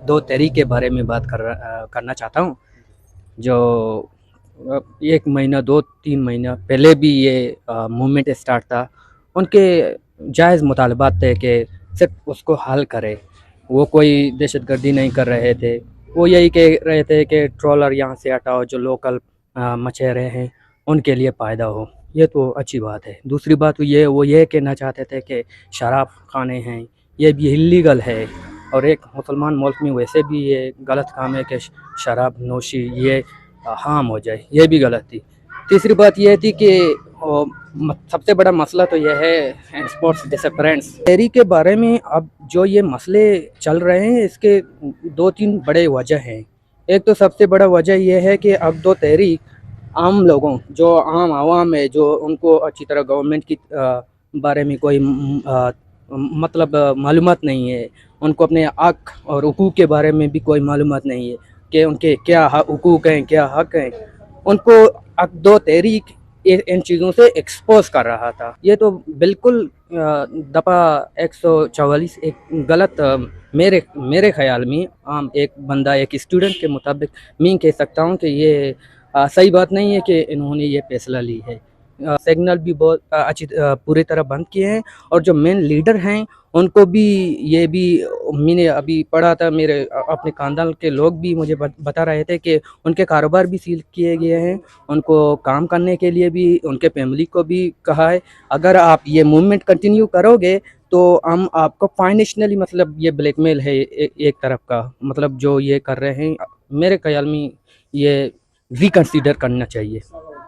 दो तहरीक के बारे में बात करना चाहता हूँ। जो 1 महीना 2-3 महीना पहले भी ये मूवमेंट स्टार्ट था। उनके जायज़ मुतालबात थे कि सिर्फ उसको हल करे। वो कोई दहशतगर्दी नहीं कर रहे थे। वो यही कह रहे थे कि ट्रॉलर यहाँ से हटाओ, जो लोकल मछेरे हैं उनके लिए फ़ायदा हो। ये तो अच्छी बात है। दूसरी बात वो ये कहना चाहते थे कि शराब खाने हैं, ये भी इल्लीगल है, और एक मुसलमान मुल्क में वैसे भी ये गलत काम है कि शराब नोशी ये हार्म हो जाए, ये भी गलत थी। तीसरी बात ये थी कि सबसे बड़ा मसला तो यह है स्पोर्ट्स डिसअपेरेंस तहरीक के बारे में। अब जो ये मसले चल रहे हैं, इसके 2-3 बड़े वजह हैं। एक तो सबसे बड़ा वजह यह है कि अब दो तहरीक आम लोगों, जो आम आवाम है, जो उनको अच्छी तरह गवर्नमेंट की बारे में कोई मतलब मालूमात नहीं है, उनको अपने हक़ और हुकूक़ के बारे में भी कोई मालूमात नहीं है कि उनके क्या हुकूक़ हैं, क्या हक़ हैं। उनको अब दो तहरीक इन चीज़ों से एक्सपोज कर रहा था। ये तो बिल्कुल दफ़ा 144 एक गलत, मेरे ख़्याल में आम एक बंदा, एक स्टूडेंट के मुताबिक मैं कह सकता हूँ कि ये सही बात नहीं है कि इन्होंने ये फ़ैसला ली है। सिग्नल भी बहुत पूरी तरह बंद किए हैं, और जो मेन लीडर हैं उनको भी, ये भी मैंने अभी पढ़ा था, मेरे अपने ख़ानदान के लोग भी मुझे बता रहे थे कि उनके कारोबार भी सील किए गए हैं। उनको काम करने के लिए भी उनके फैमिली को भी कहा है, अगर आप ये मूवमेंट कंटिन्यू करोगे तो हम आपको फाइनेंशियली, मतलब ये ब्लैकमेल है एक तरफ का, मतलब जो ये कर रहे हैं, मेरे ख्याल में ये रिकंसीडर करना चाहिए।